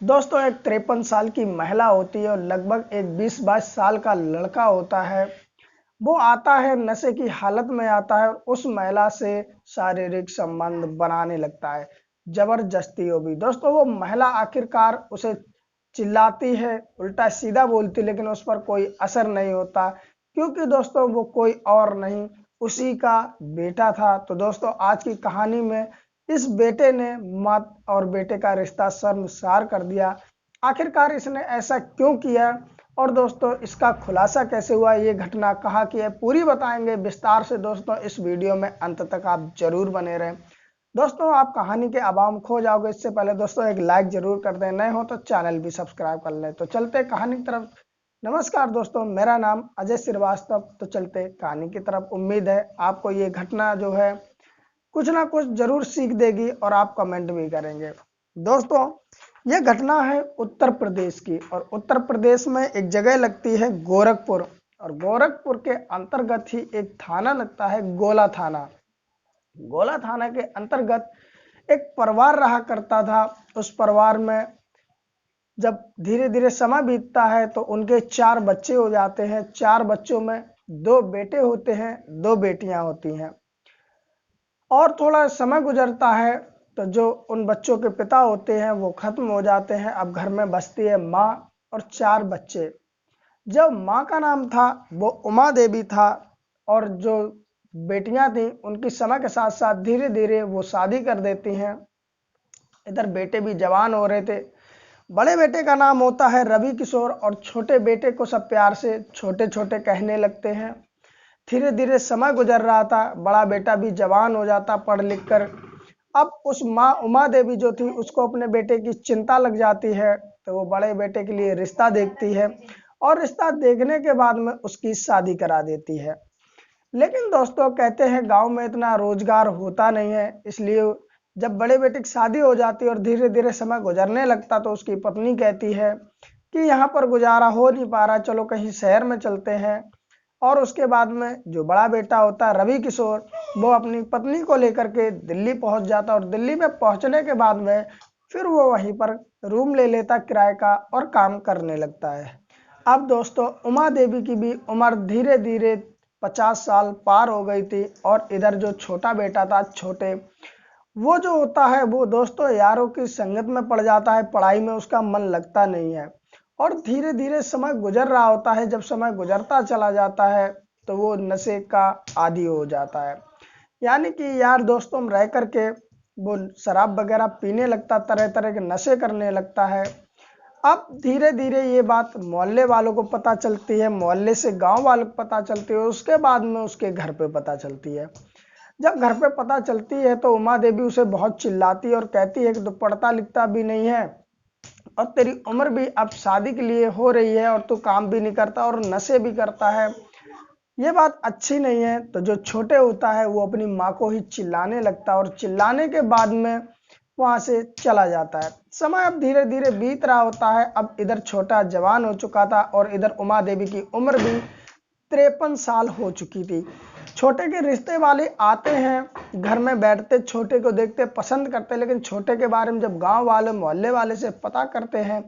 दोस्तों एक 53 साल की महिला होती है और लगभग एक 20-22 साल का लड़का होता है। वो आता है, नशे की हालत में आता है और उस महिला से शारीरिक संबंध बनाने लगता है, जबरदस्ती वो भी। दोस्तों वो महिला आखिरकार उसे चिल्लाती है, उल्टा सीधा बोलती, लेकिन उस पर कोई असर नहीं होता, क्योंकि दोस्तों वो कोई और नहीं, उसी का बेटा था। तो दोस्तों आज की कहानी में इस बेटे ने माँ और बेटे का रिश्ता शर्मसार कर दिया। आखिरकार इसने ऐसा क्यों किया और दोस्तों इसका खुलासा कैसे हुआ, ये घटना कहाँ की है, पूरी बताएंगे विस्तार से। दोस्तों इस वीडियो में अंत तक आप जरूर बने रहें। दोस्तों आप कहानी के अभाव खो जाओगे, इससे पहले दोस्तों एक लाइक जरूर कर दें, नए हो तो चैनल भी सब्सक्राइब कर लें। तो चलते कहानी की तरफ। नमस्कार दोस्तों, मेरा नाम अजय श्रीवास्तव। तो चलते कहानी की तरफ। उम्मीद है आपको ये घटना जो है कुछ ना कुछ जरूर सीख देगी और आप कमेंट भी करेंगे। दोस्तों यह घटना है उत्तर प्रदेश की, और उत्तर प्रदेश में एक जगह लगती है गोरखपुर, और गोरखपुर के अंतर्गत ही एक थाना लगता है गोला थाना। गोला थाना के अंतर्गत एक परिवार रहा करता था। उस परिवार में जब धीरे धीरे समय बीतता है तो उनके 4 बच्चे हो जाते हैं। 4 बच्चों में 2 बेटे होते हैं, 2 बेटियां होती हैं। और थोड़ा समय गुजरता है तो जो उन बच्चों के पिता होते हैं वो खत्म हो जाते हैं। अब घर में बचती है माँ और 4 बच्चे। जब माँ का नाम था वो उमा देवी था, और जो बेटियां थी उनकी समय के साथ साथ धीरे धीरे वो शादी कर देती हैं। इधर बेटे भी जवान हो रहे थे। बड़े बेटे का नाम होता है रवि किशोर, और छोटे बेटे को सब प्यार से छोटे छोटे कहने लगते हैं। धीरे धीरे समय गुजर रहा था, बड़ा बेटा भी जवान हो जाता पढ़ लिख कर। अब उस माँ उमा देवी जो थी उसको अपने बेटे की चिंता लग जाती है, तो वो बड़े बेटे के लिए रिश्ता देखती है, और रिश्ता देखने के बाद में उसकी शादी करा देती है। लेकिन दोस्तों कहते हैं गांव में इतना रोजगार होता नहीं है, इसलिए जब बड़े बेटे की शादी हो जाती है और धीरे धीरे समय गुजरने लगता तो उसकी पत्नी कहती है कि यहाँ पर गुजारा हो नहीं पा रहा, चलो कहीं शहर में चलते हैं। और उसके बाद में जो बड़ा बेटा होता है रवि किशोर, वो अपनी पत्नी को लेकर के दिल्ली पहुंच जाता, और दिल्ली में पहुंचने के बाद में फिर वो वहीं पर रूम ले लेता किराए का और काम करने लगता है। अब दोस्तों उमा देवी की भी उम्र धीरे धीरे 50 साल पार हो गई थी, और इधर जो छोटा बेटा था छोटे, वो जो होता है वो दोस्तों यारों की संगत में पड़ जाता है, पढ़ाई में उसका मन लगता नहीं है। और धीरे धीरे समय गुजर रहा होता है, जब समय गुजरता चला जाता है तो वो नशे का आदी हो जाता है। यानी कि यार दोस्तों में रह करके वो शराब वगैरह पीने लगता, तरह तरह के नशे करने लगता है। अब धीरे धीरे ये बात मोहल्ले वालों को पता चलती है, मोहल्ले से गांव वालों को पता चलती है, उसके बाद में उसके घर पे पता चलती है। जब घर पे पता चलती है तो उमा देवी उसे बहुत चिल्लाती है और कहती है कि तू पढ़ता लिखता भी नहीं है, और तेरी उम्र भी अब शादी के लिए हो रही है, और तू काम भी नहीं करता और नशे भी करता है, ये बात अच्छी नहीं है। तो जो छोटे होता है वो अपनी माँ को ही चिल्लाने लगता है, और चिल्लाने के बाद में वहां से चला जाता है। समय अब धीरे धीरे बीत रहा होता है। अब इधर छोटा जवान हो चुका था और इधर उमा देवी की उम्र भी 53 साल हो चुकी थी। छोटे के रिश्ते वाले आते हैं, घर में बैठते, छोटे को देखते पसंद करते, लेकिन छोटे के बारे में जब गांव वाले मोहल्ले वाले से पता करते हैं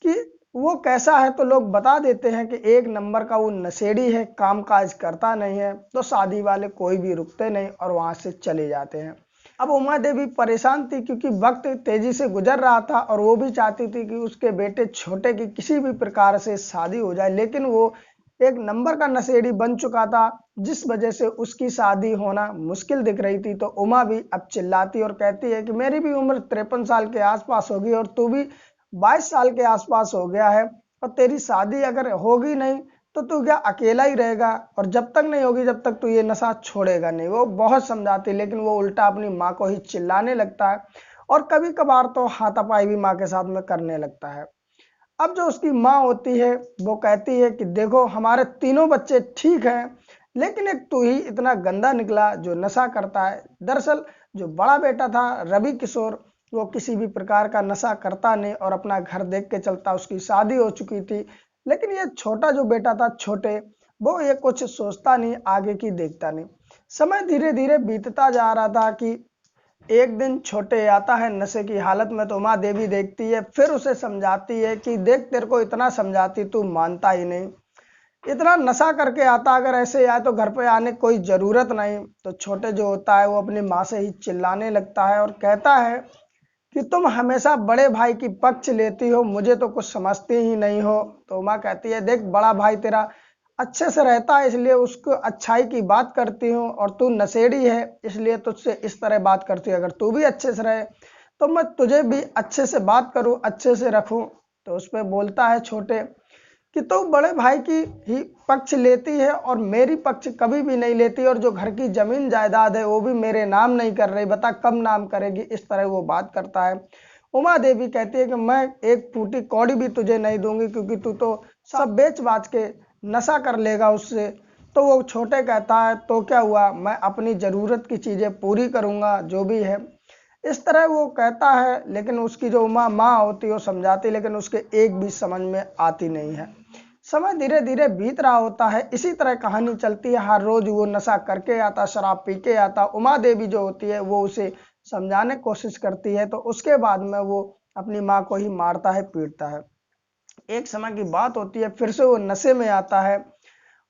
कि वो कैसा है तो लोग बता देते हैं कि एक नंबर का वो नशेड़ी है, काम काज करता नहीं है। तो शादी वाले कोई भी रुकते नहीं और वहां से चले जाते हैं। अब उमा देवी परेशान थी, क्योंकि वक्त तेजी से गुजर रहा था और वो भी चाहती थी कि उसके बेटे छोटे की किसी भी प्रकार से शादी हो जाए, लेकिन वो एक नंबर का नशेड़ी बन चुका था, जिस वजह से उसकी शादी होना मुश्किल दिख रही थी। तो उमा भी अब चिल्लाती और कहती है कि मेरी भी उम्र 53 साल के आसपास होगी, और तू भी 22 साल के आसपास हो गया है, और तेरी शादी अगर होगी नहीं तो तू क्या अकेला ही रहेगा, और जब तक नहीं होगी जब तक तू ये नशा छोड़ेगा नहीं। वो बहुत समझाती, लेकिन वो उल्टा अपनी माँ को ही चिल्लाने लगता है, और कभी कभार तो हाथापाई भी माँ के साथ में करने लगता है। अब जो उसकी माँ होती है वो कहती है कि देखो हमारे तीनों बच्चे ठीक हैं, लेकिन एक तू ही इतना गंदा निकला जो नशा करता है। दरअसल जो बड़ा बेटा था रवि किशोर, वो किसी भी प्रकार का नशा करता नहीं और अपना घर देख के चलता, उसकी शादी हो चुकी थी। लेकिन ये छोटा जो बेटा था छोटे, वो ये कुछ सोचता नहीं, आगे की देखता नहीं। समय धीरे धीरे बीतता जा रहा था कि एक दिन छोटे आता है नशे की हालत में, तो उमा देवी देखती है, फिर उसे समझाती है कि देख तेरे को इतना समझाती तू मानता ही नहीं, इतना नशा करके आता, अगर ऐसे आए तो घर पे आने की कोई ज़रूरत नहीं। तो छोटे जो होता है वो अपनी माँ से ही चिल्लाने लगता है और कहता है कि तुम हमेशा बड़े भाई की पक्ष लेती हो, मुझे तो कुछ समझती ही नहीं हो। तो माँ कहती है देख बड़ा भाई तेरा अच्छे से रहता है इसलिए उसको अच्छाई की बात करती हूँ, और तू नशेड़ी है इसलिए तुझसे इस तरह बात करती है, अगर तू भी अच्छे से रहे तो मैं तुझे भी अच्छे से बात करूँ, अच्छे से रखूँ। तो उस पर बोलता है छोटे कि तू बड़े भाई की ही पक्ष लेती है और मेरी पक्ष कभी भी नहीं लेती, और जो घर की जमीन जायदाद है वो भी मेरे नाम नहीं कर रही, बता कब नाम करेगी। इस तरह वो बात करता है। उमा देवी कहती है कि मैं एक फूटी कौड़ी भी तुझे नहीं दूंगी, क्योंकि तू तो सब बेच बाच के नशा कर लेगा उससे। तो वो छोटे कहता है तो क्या हुआ, मैं अपनी ज़रूरत की चीज़ें पूरी करूंगा जो भी है। इस तरह वो कहता है, लेकिन उसकी जो उमा माँ होती है वो समझाती, लेकिन उसके एक भी समझ में आती नहीं है। समय धीरे धीरे बीत रहा होता है, इसी तरह कहानी चलती है। हर रोज वो नशा करके आता, शराब पी के आता। उमा देवी जो होती है वो उसे समझाने की कोशिश करती है, तो उसके बाद में वो अपनी माँ को ही मारता है, पीटता है। एक समय की बात होती है, फिर से वो नशे में आता है,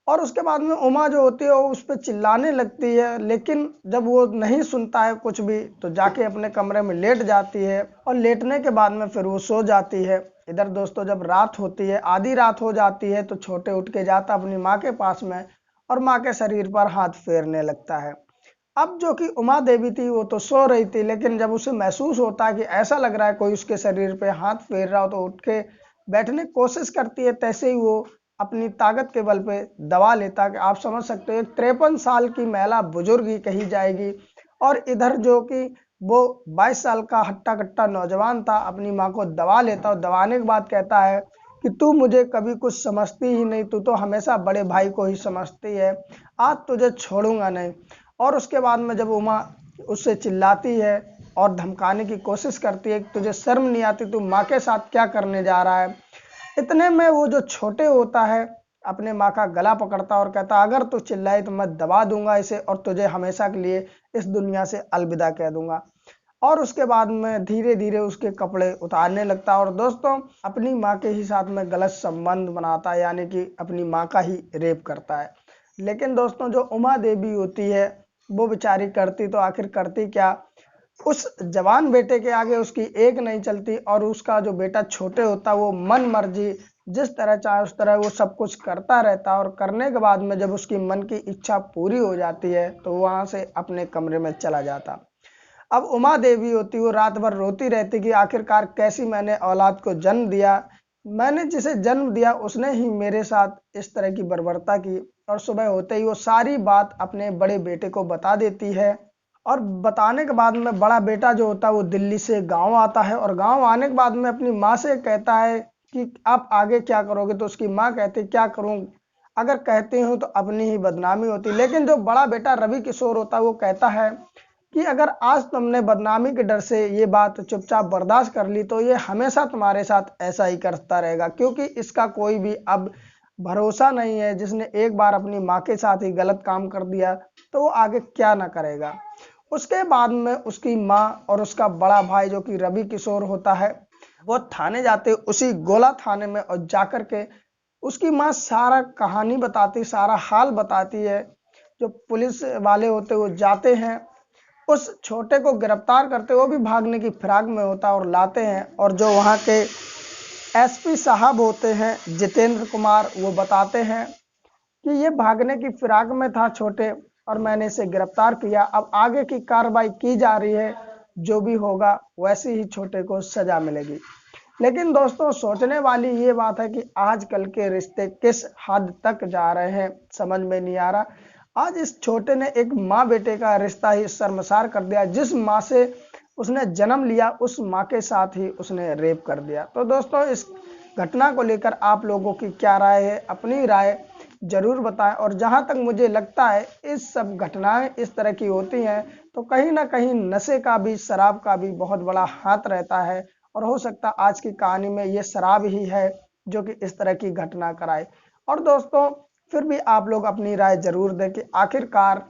और उसके बाद में उमा जो होती है वो उस पर चिल्लाने लगती है, लेकिन जब वो नहीं सुनता है कुछ भी तो जाके अपने कमरे में लेट जाती है, और लेटने के बाद में फिर वो सो जाती है। इधर दोस्तों जब रात होती है, आधी रात हो जाती है, तो छोटे उठ के जाता अपनी माँ के पास में और माँ के शरीर पर हाथ फेरने लगता है। अब जो कि उमा देवी थी वो तो सो रही थी, लेकिन जब उसे महसूस होता है कि ऐसा लग रहा है कोई उसके शरीर पे हाथ फेर रहा हो, तो उठ के बैठने की कोशिश करती है। तैसे ही वो अपनी ताकत के बल पे दबा लेता है कि आप समझ सकते हो एक 53 साल की महिला बुजुर्ग ही कही जाएगी, और इधर जो कि वो 22 साल का हट्टा कट्टा नौजवान था अपनी माँ को दबा लेता, और दबाने के बाद कहता है कि तू मुझे कभी कुछ समझती ही नहीं, तू तो हमेशा बड़े भाई को ही समझती है, आज तुझे छोड़ूंगा नहीं। और उसके बाद में जब उमा उससे चिल्लाती है और धमकाने की कोशिश करती है कि तुझे शर्म नहीं आती, तू माँ के साथ क्या करने जा रहा है। इतने में वो जो छोटे होता है अपने माँ का गला पकड़ता और कहता अगर तू चिल्लाई तो मैं दबा दूंगा इसे, और तुझे हमेशा के लिए इस दुनिया से अलविदा कह दूंगा। और उसके बाद में धीरे धीरे उसके कपड़े उतारने लगता है, और दोस्तों अपनी माँ के ही साथ में गलत संबंध बनाता है, यानी कि अपनी माँ का ही रेप करता है। लेकिन दोस्तों जो उमा देवी होती है वो बेचारी करती तो आखिर करती क्या, उस जवान बेटे के आगे उसकी एक नहीं चलती, और उसका जो बेटा छोटे होता वो मन मर्जी जिस तरह चाहे उस तरह वो सब कुछ करता रहता, और करने के बाद में जब उसकी मन की इच्छा पूरी हो जाती है तो वहां से अपने कमरे में चला जाता। अब उमा देवी होती वो रात भर रोती रहती कि आखिरकार कैसी मैंने औलाद को जन्म दिया, मैंने जिसे जन्म दिया उसने ही मेरे साथ इस तरह की बर्बरता की। और सुबह होते ही वो सारी बात अपने बड़े बेटे को बता देती है, और बताने के बाद में बड़ा बेटा जो होता है वो दिल्ली से गांव आता है, और गांव आने के बाद में अपनी माँ से कहता है कि आप आगे क्या करोगे। तो उसकी माँ कहती क्या करूं, अगर कहती हूँ तो अपनी ही बदनामी होती। लेकिन जो बड़ा बेटा रवि किशोर होता है वो कहता है कि अगर आज तुमने बदनामी के डर से ये बात चुपचाप बर्दाश्त कर ली तो ये हमेशा तुम्हारे साथ ऐसा ही करता रहेगा, क्योंकि इसका कोई भी अब भरोसा नहीं है। जिसने एक बार अपनी माँ के साथ ही गलत काम कर दिया तो वो आगे क्या ना करेगा। उसके बाद में उसकी माँ और उसका बड़ा भाई जो कि रवि किशोर होता है वो थाने जाते, उसी गोला थाने में, और जाकर के उसकी माँ सारा कहानी बताती, सारा हाल बताती है। जो पुलिस वाले होते वो जाते हैं, उस छोटे को गिरफ्तार करते, वो भी भागने की फिराक में होता है, और लाते हैं। और जो वहाँ के एसपी साहब होते हैं जितेंद्र कुमार, वो बताते हैं कि ये भागने की फिराक में था छोटे, और मैंने इसे गिरफ्तार किया, अब आगे की कार्रवाई की जा रही है, जो भी होगा वैसे ही छोटे को सजा मिलेगी। लेकिन दोस्तों सोचने वाली ये बात है कि आजकल के रिश्ते किस हद तक जा रहे हैं समझ में नहीं आ रहा। आज इस छोटे ने एक माँ बेटे का रिश्ता ही शर्मसार कर दिया, जिस माँ से उसने जन्म लिया उस माँ के साथ ही उसने रेप कर दिया। तो दोस्तों इस घटना को लेकर आप लोगों की क्या राय है, अपनी राय जरूर बताएं। और जहां तक मुझे लगता है इस सब घटनाएं इस तरह की होती हैं तो कहीं ना कहीं नशे का भी, शराब का भी बहुत बड़ा हाथ रहता है, और हो सकता है आज की कहानी में ये शराब ही है जो कि इस तरह की घटना कराए। और दोस्तों फिर भी आप लोग अपनी राय जरूर दें कि आखिरकार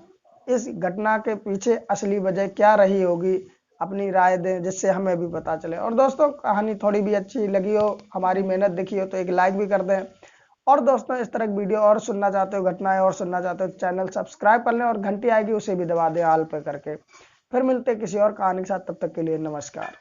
इस घटना के पीछे असली वजह क्या रही होगी, अपनी राय दें जिससे हमें भी पता चले। और दोस्तों कहानी थोड़ी भी अच्छी लगी हो, हमारी मेहनत दिखी हो तो एक लाइक भी कर दें। और दोस्तों इस तरह की वीडियो और सुनना चाहते हो, घटनाएं और सुनना चाहते हो, चैनल सब्सक्राइब कर लें और घंटी आएगी उसे भी दबा दें ऑल पे करके। फिर मिलते हैं किसी और कहानी के साथ, तब तक के लिए नमस्कार।